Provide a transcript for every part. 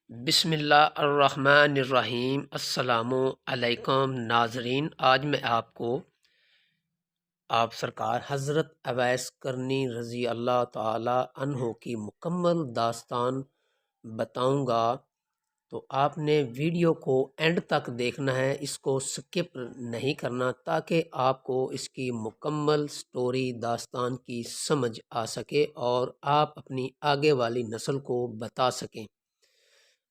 بسم اللہ الرحمن الرحیم۔ السلام علیکم ناظرین، آج میں آپ سرکار حضرت اویس کرنی رضی اللہ تعالی عنہ کی مکمل داستان بتاؤں گا، تو آپ نے ویڈیو کو اینڈ تک دیکھنا ہے، اس کو سکپ نہیں کرنا تاکہ آپ کو اس کی مکمل سٹوری داستان کی سمجھ آ سکے اور آپ اپنی آگے والی نسل کو بتا سکیں۔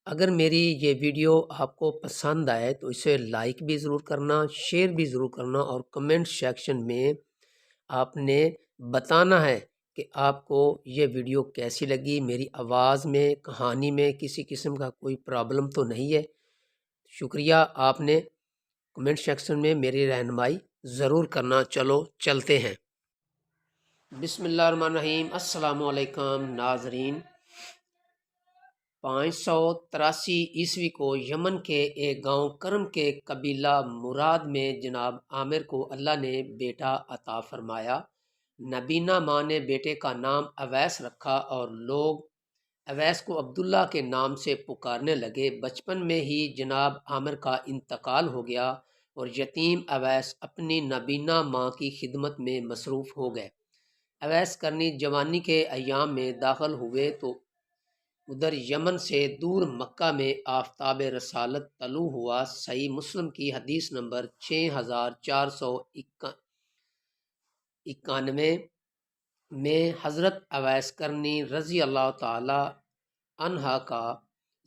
اگر میری یہ ویڈیو آپ کو پسند آئے تو اسے لائک بھی ضرور کرنا، شیئر بھی ضرور کرنا، اور کمنٹ سیکشن میں آپ نے بتانا ہے کہ آپ کو یہ ویڈیو کیسی لگی، میری آواز میں، کہانی میں کسی قسم کا کوئی پرابلم تو نہیں ہے۔ شکریہ، آپ نے کمنٹ سیکشن میں میری رہنمائی ضرور کرنا۔ چلو چلتے ہیں۔ بسم اللہ الرحمن الرحیم۔ السلام علیکم ناظرین۔ 583 عیسوی کو یمن کے ایک گاؤں کرم کے قبیلہ مراد میں جناب عامر کو اللہ نے بیٹا عطا فرمایا۔ نبینہ ماں نے بیٹے کا نام اویس رکھا اور لوگ اویس کو عبداللہ کے نام سے پکارنے لگے۔ بچپن میں ہی جناب عامر کا انتقال ہو گیا اور یتیم اویس اپنی نبینہ ماں کی خدمت میں مصروف ہو گئے۔ اویس کرنی جوانی کے ایام میں داخل ہوئے تو ادھر یمن سے دور مکہ میں آفتاب رسالت طلوع ہوا۔ صحیح مسلم کی حدیث نمبر 6491 میں حضرت اویس کرنی رضی اللہ تعالی عنہ کا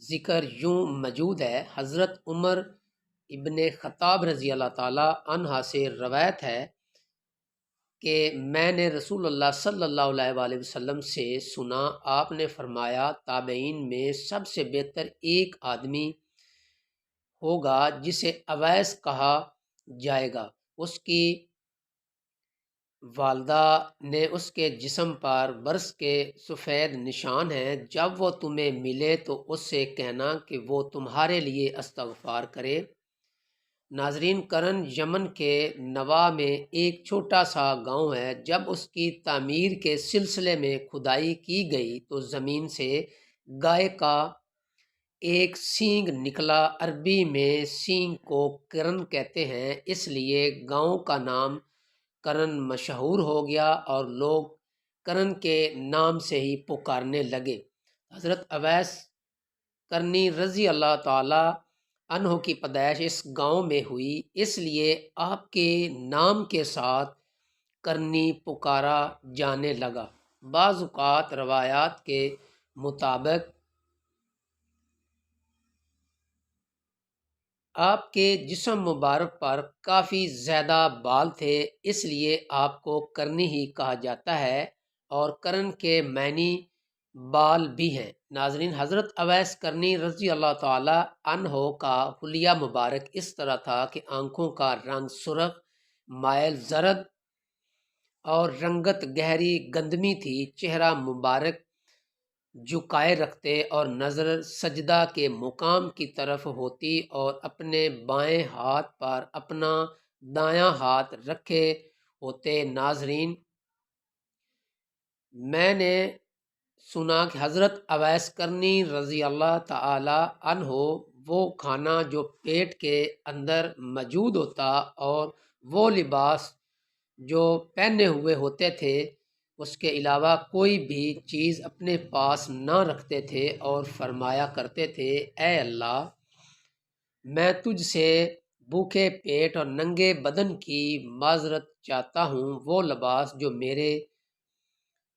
ذکر یوں موجود ہے۔ حضرت عمر ابن خطاب رضی اللہ تعالی عنہ سے روایت ہے کہ میں نے رسول اللہ صلی اللہ علیہ وآلہ وسلم سے سنا، آپ نے فرمایا تابعین میں سب سے بہتر ایک آدمی ہوگا جسے اویس کہا جائے گا۔ اس کی والدہ نے اس کے جسم پر برس کے سفید نشان ہیں، جب وہ تمہیں ملے تو اس سے کہنا کہ وہ تمہارے لیے استغفار کرے۔ ناظرین، کرن یمن کے نواح میں ایک چھوٹا سا گاؤں ہے۔ جب اس کی تعمیر کے سلسلے میں کھدائی کی گئی تو زمین سے گائے کا ایک سینگ نکلا۔ عربی میں سینگ کو کرن کہتے ہیں، اس لیے گاؤں کا نام کرن مشہور ہو گیا اور لوگ کرن کے نام سے ہی پکارنے لگے۔ حضرت اویس کرنی رضی اللہ تعالی عنہ کی پیدائش اس گاؤں میں ہوئی، اس لیے آپ کے نام کے ساتھ کرنی پکارا جانے لگا۔ بعض اوقات روایات کے مطابق آپ کے جسم مبارک پر کافی زیادہ بال تھے، اس لیے آپ کو کرنی ہی کہا جاتا ہے، اور کرن کے معنی بال بھی ہیں۔ ناظرین، حضرت اویس کرنی رضی اللہ تعالی عنہ کا حلیہ مبارک اس طرح تھا کہ آنکھوں کا رنگ سرخ مائل زرد اور رنگت گہری گندمی تھی۔ چہرہ مبارک جھکائے رکھتے اور نظر سجدہ کے مقام کی طرف ہوتی اور اپنے بائیں ہاتھ پر اپنا دایاں ہاتھ رکھے ہوتے۔ ناظرین، میں نے سنا کہ حضرت اویس کرنی رضی اللہ تعالی عنہ وہ کھانا جو پیٹ کے اندر موجود ہوتا اور وہ لباس جو پہنے ہوئے ہوتے تھے، اس کے علاوہ کوئی بھی چیز اپنے پاس نہ رکھتے تھے، اور فرمایا کرتے تھے، اے اللہ، میں تجھ سے بھوکے پیٹ اور ننگے بدن کی معذرت چاہتا ہوں۔ وہ لباس جو میرے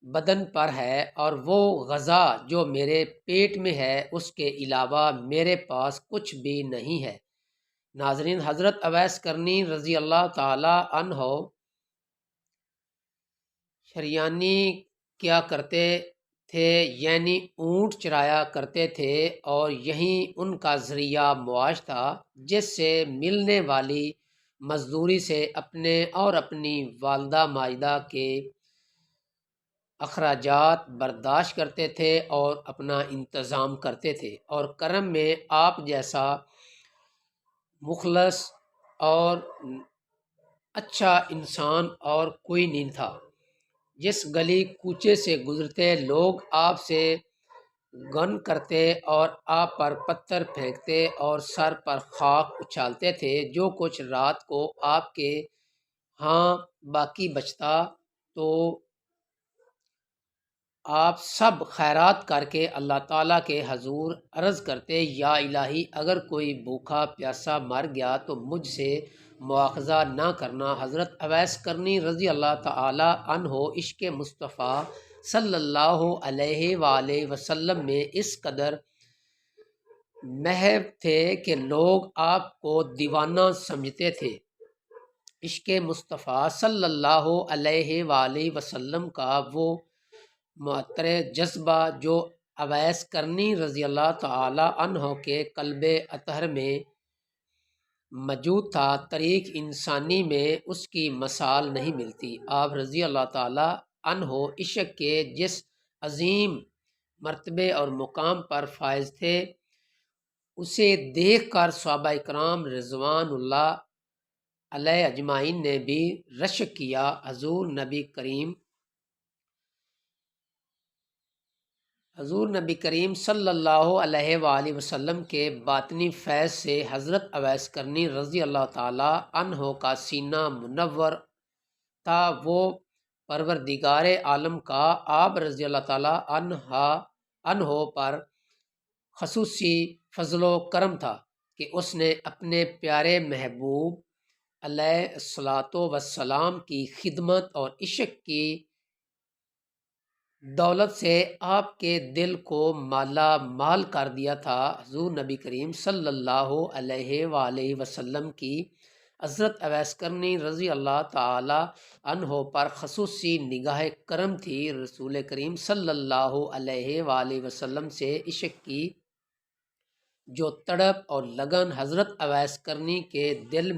بدن پر ہے اور وہ غذا جو میرے پیٹ میں ہے، اس کے علاوہ میرے پاس کچھ بھی نہیں ہے۔ ناظرین، حضرت اویس کرنی رضی اللہ تعالی عنہ شریانی کیا کرتے تھے، یعنی اونٹ چرایا کرتے تھے، اور یہی ان کا ذریعہ معاش تھا، جس سے ملنے والی مزدوری سے اپنے اور اپنی والدہ ماجدہ کے اخراجات برداشت کرتے تھے اور اپنا انتظام کرتے تھے، اور کرم میں آپ جیسا مخلص اور اچھا انسان اور کوئی نہیں تھا۔ جس گلی کوچے سے گزرتے لوگ آپ سے گن کرتے اور آپ پر پتھر پھینکتے اور سر پر خاک اچھالتے تھے۔ جو کچھ رات کو آپ کے ہاں باقی بچتا تو آپ سب خیرات کر کے اللہ تعالیٰ کے حضور عرض کرتے، یا الہی اگر کوئی بھوکا پیاسا مر گیا تو مجھ سے مواخذہ نہ کرنا۔ حضرت اویس کرنی رضی اللہ تعالیٰ عنہ عشق مصطفیٰ صلی اللہ علیہ وآلہ وسلم میں اس قدر محو تھے کہ لوگ آپ کو دیوانہ سمجھتے تھے۔ عشق مصطفیٰ صلی اللہ علیہ وآلہ وسلم کا وہ معطر جذبہ جو اویس کرنی رضی اللہ تعالی عنہ کے قلب اطہر میں موجود تھا، طریق انسانی میں اس کی مثال نہیں ملتی۔ آپ رضی اللہ تعالی عنہ عشق کے جس عظیم مرتبے اور مقام پر فائز تھے، اسے دیکھ کر صحابہ اکرام رضوان اللہ علیہ اجمعین نے بھی رشک کیا۔ حضور نبی کریم صلی اللہ علیہ وآلہ وسلم کے باطنی فیض سے حضرت اویس کرنی رضی اللہ تعالی عنہ کا سینہ منور تھا۔ وہ پروردگار عالم کا آپ رضی اللہ تعالی عنہ پر خصوصی فضل و کرم تھا کہ اس نے اپنے پیارے محبوب علیہ الصلاۃ والسلام کی خدمت اور عشق کی دولت سے آپ کے دل کو مالا مال کر دیا تھا۔ حضور نبی کریم صلی اللہ علیہ وآلہ وسلم کی حضرت اویس کرنی رضی اللہ تعالی عنہ پر خصوصی نگاہ کرم تھی۔ رسول کریم صلی اللہ علیہ وآلہ وسلم سے عشق کی جو تڑپ اور لگن حضرت اویس کرنی کے دل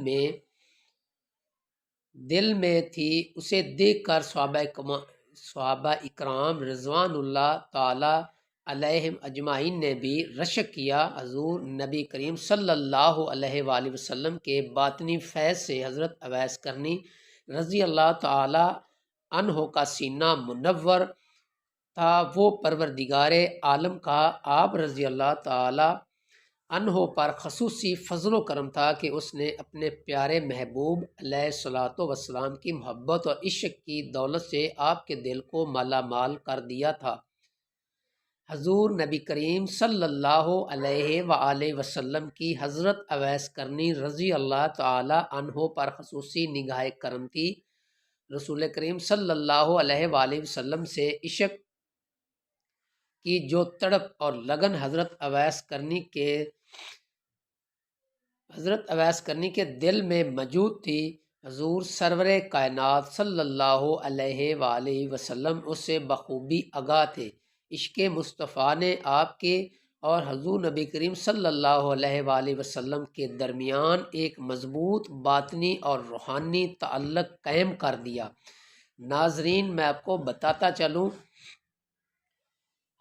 میں تھی، اسے دیکھ کر صحابہ اکرام رضوان اللہ تعالی علیہم اجمعین نے بھی رشک کیا۔ حضور نبی کریم صلی اللہ علیہ وآلہ وسلم کے باطنی فیض سے حضرت اویس کرنی رضی اللہ تعالی عنہ کا سینہ منور تھا۔ وہ پروردگار عالم کا آپ رضی اللہ تعالی عنہ پر خصوصی فضل و کرم تھا کہ اس نے اپنے پیارے محبوب علیہ الصلاۃ والسلام کی محبت اور عشق کی دولت سے آپ کے دل کو مالا مال کر دیا تھا۔ حضور نبی کریم صلی اللہ علیہ وآلہ وسلم کی حضرت اویس کرنی رضی اللہ تعالی عنہ پر خصوصی نگاہ کرم تھی۔ رسول کریم صلی اللہ علیہ وآلہ وسلم سے عشق کی جو تڑپ اور لگن حضرت اویس کرنی کے دل میں موجود تھی، حضور سرور کائنات صلی اللہ علیہ وآلہ وسلم اس سے بخوبی آگاہ تھے۔ عشق مصطفیٰ نے آپ کے اور حضور نبی کریم صلی اللہ علیہ وآلہ وسلم کے درمیان ایک مضبوط باطنی اور روحانی تعلق قائم کر دیا۔ ناظرین، میں آپ کو بتاتا چلوں،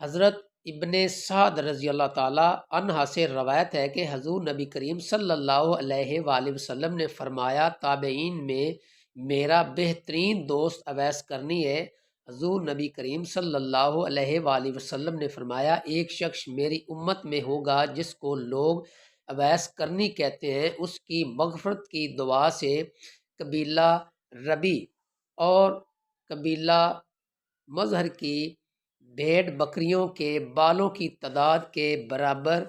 حضرت ابن سعد رضی اللہ تعالی عنہ سے روایت ہے کہ حضور نبی کریم صلی اللہ علیہ وآلہ وسلم نے فرمایا، تابعین میں میرا بہترین دوست اویس کرنی ہے۔ حضور نبی کریم صلی اللہ علیہ وآلہ وسلم نے فرمایا، ایک شخص میری امت میں ہوگا جس کو لوگ اویس کرنی کہتے ہیں، اس کی مغفرت کی دعا سے قبیلہ ربی اور قبیلہ مظہر کی بھیڑ بکریوں کے بالوں کی تعداد کے برابر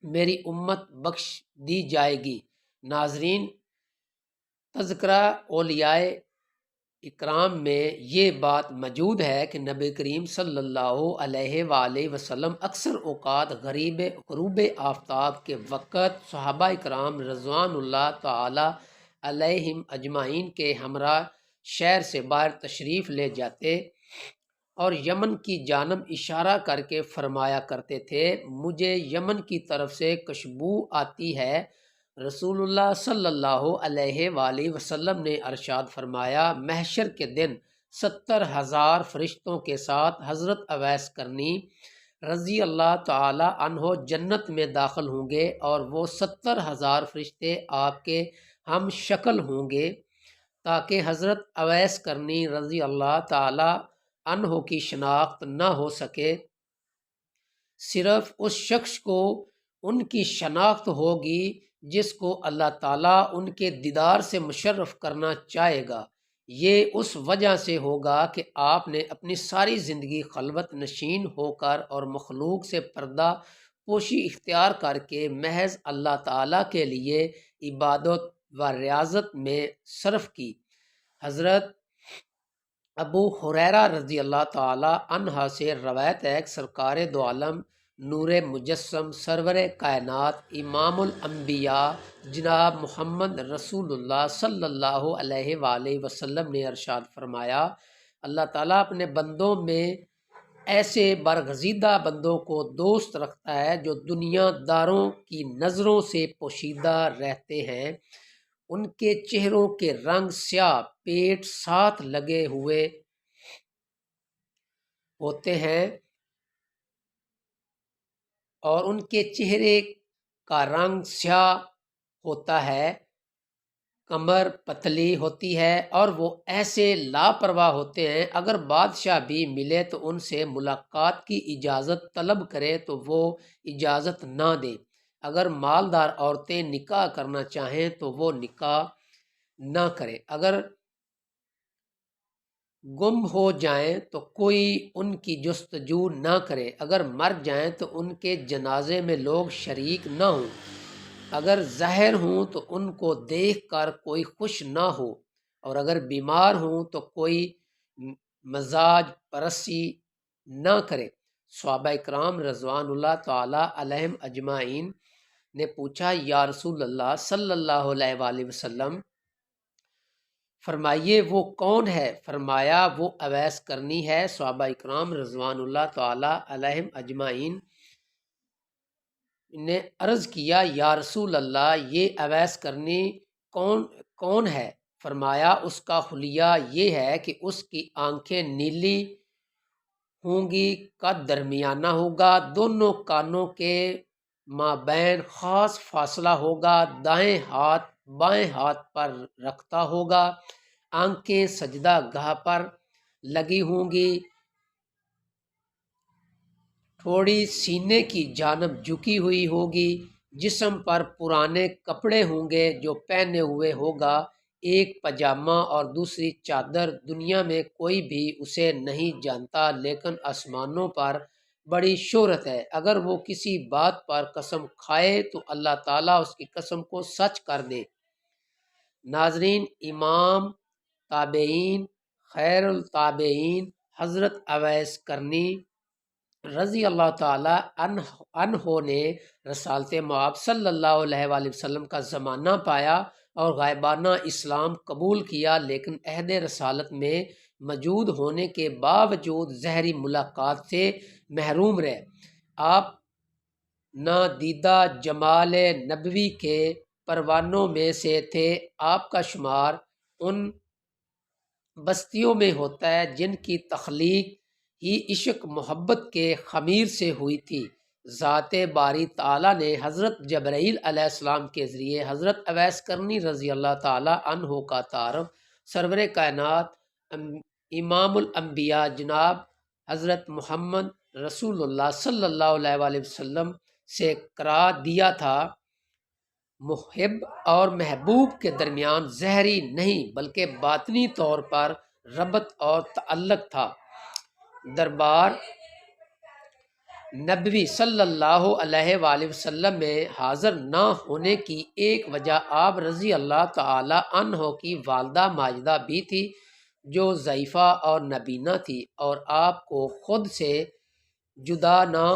میری امت بخش دی جائے گی۔ ناظرین، تذکرہ اولیاء اکرام میں یہ بات موجود ہے کہ نبی کریم صلی اللہ علیہ وآلہ وسلم اکثر اوقات غروب آفتاب کے وقت صحابہ اکرام رضوان اللہ تعالی علیہم اجمعین کے ہمراہ شہر سے باہر تشریف لے جاتے اور یمن کی جانب اشارہ کر کے فرمایا کرتے تھے، مجھے یمن کی طرف سے خوشبو آتی ہے۔ رسول اللہ صلی اللہ علیہ وآلہ وسلم نے ارشاد فرمایا، محشر کے دن 70,000 فرشتوں کے ساتھ حضرت اویس کرنی رضی اللہ تعالی عنہ جنت میں داخل ہوں گے، اور وہ 70,000 فرشتے آپ کے ہم شکل ہوں گے تاکہ حضرت اویس کرنی رضی اللہ تعالی عنہ کی شناخت نہ ہو سکے۔ صرف اس شخص کو ان کی شناخت ہوگی جس کو اللہ تعالیٰ ان کے دیدار سے مشرف کرنا چاہے گا۔ یہ اس وجہ سے ہوگا کہ آپ نے اپنی ساری زندگی خلوت نشین ہو کر اور مخلوق سے پردہ پوشی اختیار کر کے محض اللہ تعالیٰ کے لیے عبادت و ریاضت میں صرف کی۔ حضرت ابو ہریرہ رضی اللہ تعالی عنہ سے روایت ہے کہ سرکار دو عالم نور مجسم سرور کائنات امام الانبیاء جناب محمد رسول اللہ صلی اللہ علیہ وآلہ وسلم نے ارشاد فرمایا، اللہ تعالیٰ اپنے بندوں میں ایسے برگزیدہ بندوں کو دوست رکھتا ہے جو دنیا داروں کی نظروں سے پوشیدہ رہتے ہیں۔ ان کے چہروں کے رنگ سیاہ، پیٹ ساتھ لگے ہوئے ہوتے ہیں اور ان کے چہرے کا رنگ سیاہ ہوتا ہے، کمر پتلی ہوتی ہے اور وہ ایسے لاپرواہ ہوتے ہیں، اگر بادشاہ بھی ملے تو ان سے ملاقات کی اجازت طلب کرے تو وہ اجازت نہ دے، اگر مالدار عورتیں نکاح کرنا چاہیں تو وہ نکاح نہ کرے، اگر گم ہو جائیں تو کوئی ان کی جستجو نہ کرے، اگر مر جائیں تو ان کے جنازے میں لوگ شریک نہ ہوں، اگر زہر ہوں تو ان کو دیکھ کر کوئی خوش نہ ہو، اور اگر بیمار ہوں تو کوئی مزاج پرسی نہ کرے۔ صحابہ کرام رضوان اللہ تعالی علیہم اجمعین نے پوچھا، یا رسول اللہ صلی اللہ علیہ وآلہ وسلم فرمائیے وہ کون ہے؟ فرمایا وہ اویس کرنی ہے۔ صحابہ اکرام رضوان اللہ تعالی علیہم اجمعین نے عرض کیا، یا رسول اللہ یہ اویس کرنی کون ہے؟ فرمایا اس کا حلیہ یہ ہے کہ اس کی آنکھیں نیلی ہوں گی، قد درمیانہ ہوگا، دونوں کانوں کے مابین خاص فاصلہ ہوگا، دائیں ہاتھ بائیں ہاتھ پر رکھتا ہوگا، آنکھیں سجدہ گاہ پر لگی ہوں گی، تھوڑی سینے کی جانب جھکی ہوئی ہوگی، جسم پر پرانے کپڑے ہوں گے جو پہنے ہوئے ہوگا، ایک پاجامہ اور دوسری چادر، دنیا میں کوئی بھی اسے نہیں جانتا لیکن آسمانوں پر بڑی شہرت ہے، اگر وہ کسی بات پر قسم کھائے تو اللہ تعالیٰ اس کی قسم کو سچ کر دے۔ ناظرین، امام تابعین خیر التابعین حضرت اویس کرنی رضی اللہ تعالی عنہ نے رسالت مآب صلی اللہ علیہ وآلہ وسلم کا زمانہ پایا اور غائبانہ اسلام قبول کیا، لیکن عہد رسالت میں موجود ہونے کے باوجود ظاہری ملاقات سے محروم رہے۔ آپ نادیدہ جمال نبوی کے پروانوں میں سے تھے۔ آپ کا شمار ان بستیوں میں ہوتا ہے جن کی تخلیق ہی عشق محبت کے خمیر سے ہوئی تھی۔ ذات باری تعالیٰ نے حضرت جبرائیل علیہ السلام کے ذریعے حضرت اویس کرنی رضی اللہ تعالیٰ عنہ کا تعارف سرور کائنات امام الانبیاء جناب حضرت محمد رسول اللہ صلی اللہ علیہ وآلہ وسلم سے کرا دیا تھا۔ محب اور محبوب کے درمیان ظاہری نہیں بلکہ باطنی طور پر ربط اور تعلق تھا۔ دربار نبوی صلی اللہ علیہ وآلہ وسلم میں حاضر نہ ہونے کی ایک وجہ آپ رضی اللہ تعالی عنہ کی والدہ ماجدہ بھی تھی، جو ضعیفہ اور نابینا تھی اور آپ کو خود سے جدا نہ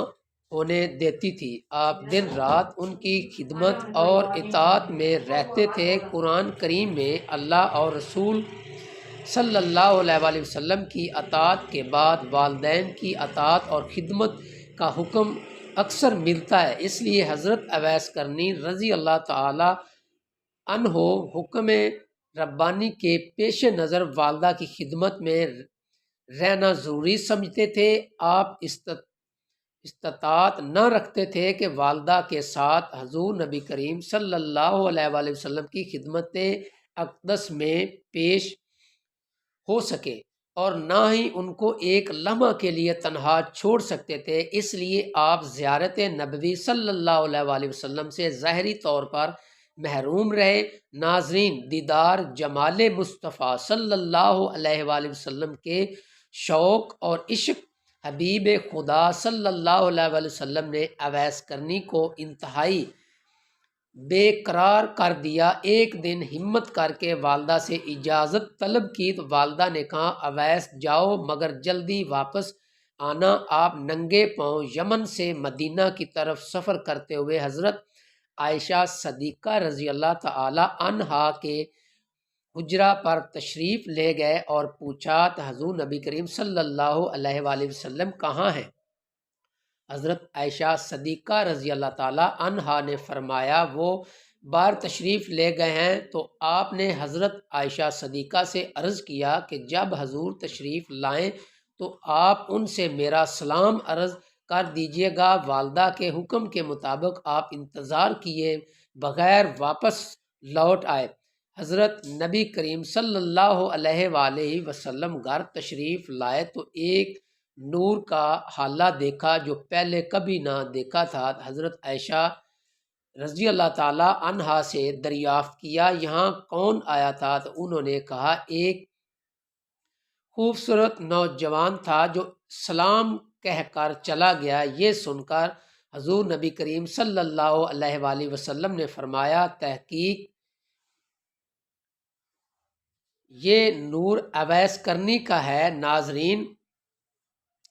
ہونے دیتی تھی۔ آپ دن رات ان کی خدمت اور اطاعت میں رہتے تھے۔ قرآن کریم میں اللہ اور رسول صلی اللہ علیہ وآلہ وسلم کی اطاعت کے بعد والدین کی اطاعت اور خدمت کا حکم اکثر ملتا ہے، اس لیے حضرت اویس کرنی رضی اللہ تعالی عنہ حکم ربانی کے پیش نظر والدہ کی خدمت میں رہنا ضروری سمجھتے تھے۔ آپ استطاعت نہ رکھتے تھے کہ والدہ کے ساتھ حضور نبی کریم صلی اللہ علیہ وآلہ وسلم کی خدمت اقدس میں پیش ہو سکے۔ اور نہ ہی ان کو ایک لمحہ کے لیے تنہا چھوڑ سکتے تھے، اس لیے آپ زیارت نبوی صلی اللہ علیہ وآلہ وسلم سے ظاہری طور پر محروم رہے۔ ناظرین، دیدار جمال مصطفیٰ صلی اللہ علیہ وآلہ وسلم کے شوق اور عشق حبیب خدا صلی اللہ علیہ وآلہ وسلم نے اویس کرنی کو انتہائی بے قرار کر دیا۔ ایک دن ہمت کر کے والدہ سے اجازت طلب کی تو والدہ نے کہا اویس جاؤ مگر جلدی واپس آنا۔ آپ ننگے پاؤں یمن سے مدینہ کی طرف سفر کرتے ہوئے حضرت عائشہ صدیقہ رضی اللہ تعالی عنہا کے حجرہ پر تشریف لے گئے اور پوچھا تو حضور نبی کریم صلی اللہ علیہ وآلہ وسلم کہاں ہیں؟ حضرت عائشہ صدیقہ رضی اللہ تعالی عنہا نے فرمایا وہ باہر تشریف لے گئے ہیں۔ تو آپ نے حضرت عائشہ صدیقہ سے عرض کیا کہ جب حضور تشریف لائیں تو آپ ان سے میرا سلام عرض کر دیجیے گا۔ والدہ کے حکم کے مطابق آپ انتظار کیے بغیر واپس لوٹ آئے۔ حضرت نبی کریم صلی اللہ علیہ وآلہ وسلم گھر تشریف لائے تو ایک نور کا حالہ دیکھا جو پہلے کبھی نہ دیکھا تھا۔ حضرت عائشہ رضی اللہ تعالی عنہا سے دریافت کیا یہاں کون آیا تھا؟ تو انہوں نے کہا ایک خوبصورت نوجوان تھا جو سلام کہہ کر چلا گیا۔ یہ سن کر حضور نبی کریم صلی اللہ علیہ وآلہ وسلم نے فرمایا تحقیق یہ نور اویس کرنی کا ہے۔ ناظرین،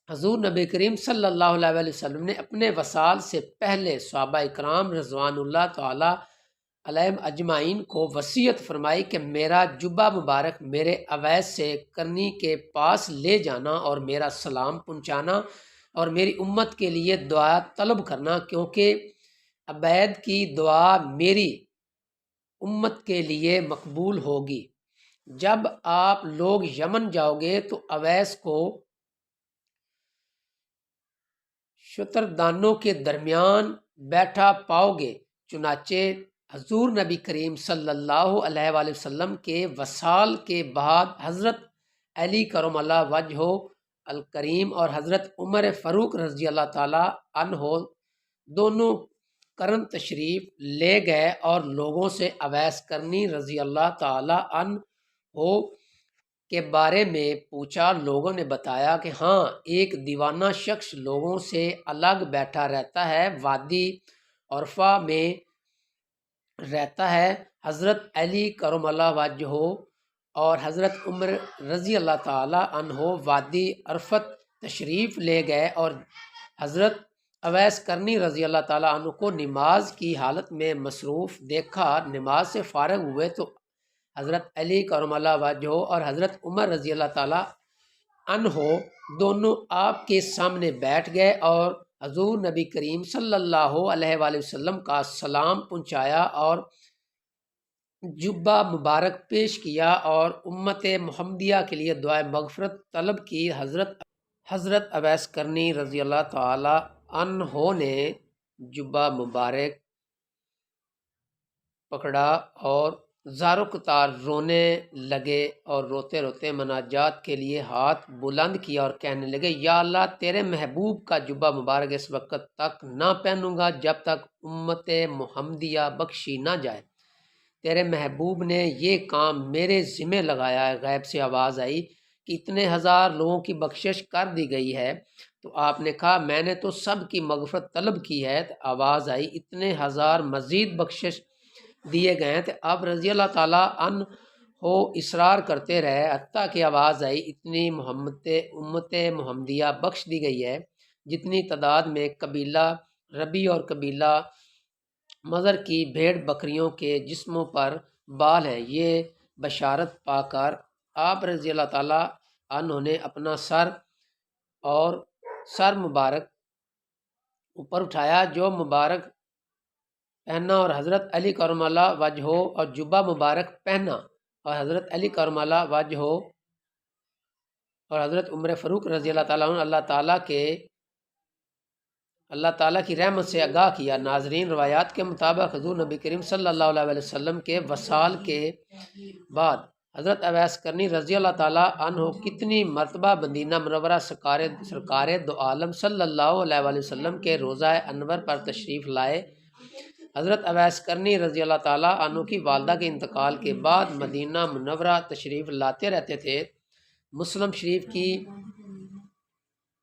حضور نبی کریم صلی اللہ علیہ وآلہ وسلم نے اپنے وصال سے پہلے صحابہ اکرام رضوان اللہ تعالی علیہم اجمعین کو وصیت فرمائی کہ میرا جبہ مبارک میرے اویس سے کرنی کے پاس لے جانا اور میرا سلام پہنچانا اور میری امت کے لیے دعا طلب کرنا، کیونکہ عبید کی دعا میری امت کے لیے مقبول ہوگی۔ جب آپ لوگ یمن جاؤ گے تو اویس کو شتردانوں کے درمیان بیٹھا پاؤ گے۔ چنانچہ حضور نبی کریم صلی اللہ علیہ وآلہ وسلم کے وصال کے بعد حضرت علی کرم اللہ وجہہ الکریم اور حضرت عمر فاروق رضی اللہ تعالی عنہ دونوں کرن تشریف لے گئے اور لوگوں سے اویس کرنی رضی اللہ تعالی عنہ کے بارے میں پوچھا۔ لوگوں نے بتایا کہ ہاں ایک دیوانہ شخص لوگوں سے الگ بیٹھا رہتا ہے، وادی عرفہ میں رہتا ہے۔ حضرت علی کرم اللہ وجہہ اور حضرت عمر رضی اللہ تعالی عنہ وادی عرفت تشریف لے گئے اور حضرت اویس کرنی رضی اللہ تعالی عنہ کو نماز کی حالت میں مصروف دیکھا۔ نماز سے فارغ ہوئے تو حضرت علی کرم اللہ وجہہ اور حضرت عمر رضی اللہ تعالی عنہ دونوں آپ کے سامنے بیٹھ گئے اور حضور نبی کریم صلی اللہ علیہ وآلہ وسلم کا سلام پہنچایا اور جبہ مبارک پیش کیا اور امت محمدیہ کے لیے دعائے مغفرت طلب کی۔ حضرت اویس کرنی رضی اللہ تعالی عنہ نے جبہ مبارک پکڑا اور زارو قطار رونے لگے اور روتے روتے مناجات کے لیے ہاتھ بلند کیا اور کہنے لگے یا اللہ تیرے محبوب کا جبہ مبارک اس وقت تک نہ پہنوں گا جب تک امت محمدیہ بخشی نہ جائے۔ تیرے محبوب نے یہ کام میرے ذمہ لگایا ہے۔ غیب سے آواز آئی کہ اتنے ہزار لوگوں کی بخشش کر دی گئی ہے۔ تو آپ نے کہا میں نے تو سب کی مغفرت طلب کی ہے۔ تو آواز آئی اتنے ہزار مزید بخشش دیے گئے ہیں۔ تو اب رضی اللہ تعالیٰ عنہ اصرار کرتے رہے حتیٰ کہ آواز آئی اتنی امت محمدیہ بخش دی گئی ہے جتنی تعداد میں قبیلہ ربی اور قبیلہ مضر کی بھیڑ بکریوں کے جسموں پر بال ہیں۔ یہ بشارت پا کر آپ رضی اللہ تعالیٰ عنہ نے اپنا سر مبارک اوپر اٹھایا جو مبارک پہنا اور حضرت علی کرم اللہ وجہہ اور جبہ مبارک پہنا اور حضرت علی کرم اللہ وجہہ اور حضرت عمر فاروق رضی اللہ تعالیٰ عنہ اللہ تعالیٰ کی رحمت سے آگاہ کیا۔ ناظرین، روایات کے مطابق حضور نبی کریم صلی اللہ علیہ وسلم کے وصال کے بعد حضرت اویس کرنی رضی اللہ تعالیٰ عنہ کتنی مرتبہ مدینہ منورہ سرکار دو عالم صلی اللہ علیہ وآلہ وسلم کے روضہ انور پر تشریف لائے۔ حضرت اویس کرنی رضی اللہ تعالیٰ عنہ کی والدہ کے انتقال کے بعد مدینہ منورہ تشریف لاتے رہتے تھے۔ مسلم شریف کی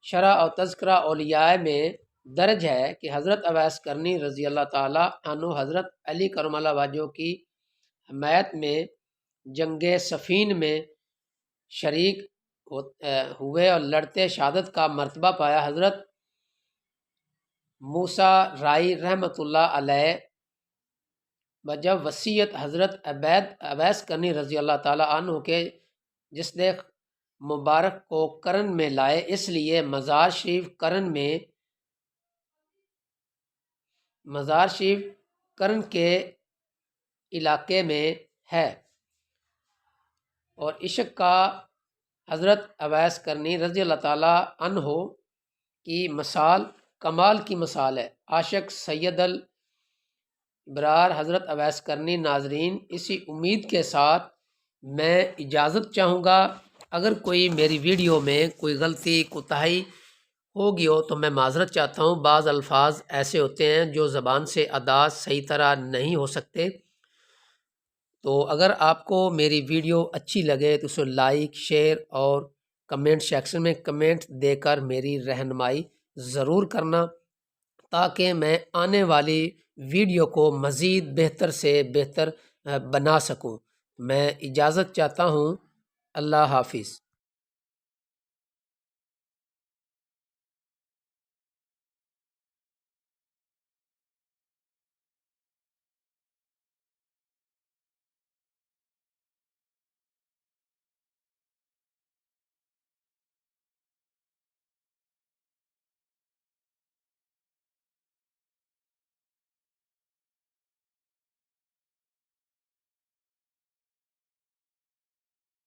شرح اور تذکرہ اولیاء میں درج ہے کہ حضرت اویس کرنی رضی اللہ تعالیٰ عنہ حضرت علی کرم اللہ وجہہ کی حمایت میں جنگ صفین میں شریک ہوئے اور لڑتے شہادت کا مرتبہ پایا۔ حضرت موسیٰ رائی رحمۃ اللہ علیہ جب وصیت حضرت اویس کرنی رضی اللہ تعالیٰ عنہ کے جسد مبارک کو کرن میں لائے، اس لیے مزار شریف کرن کے علاقے میں ہے، اور عشق کا حضرت اویس کرنی رضی اللہ تعالیٰ عنہ کی مثال کمال کی مثال ہے۔ عاشق سید الابرار حضرت اویس کرنی۔ ناظرین، اسی امید کے ساتھ میں اجازت چاہوں گا۔ اگر کوئی میری ویڈیو میں کوئی غلطی کوتاہی ہوگی ہو تو میں معذرت چاہتا ہوں۔ بعض الفاظ ایسے ہوتے ہیں جو زبان سے ادا صحیح طرح نہیں ہو سکتے، تو اگر آپ کو میری ویڈیو اچھی لگے تو اسے لائک، شیئر اور کمنٹ سیکشن میں کمنٹ دے کر میری رہنمائی ضرور کرنا، تاکہ میں آنے والی ویڈیو کو مزید بہتر سے بہتر بنا سکوں۔ میں اجازت چاہتا ہوں۔ اللہ حافظ۔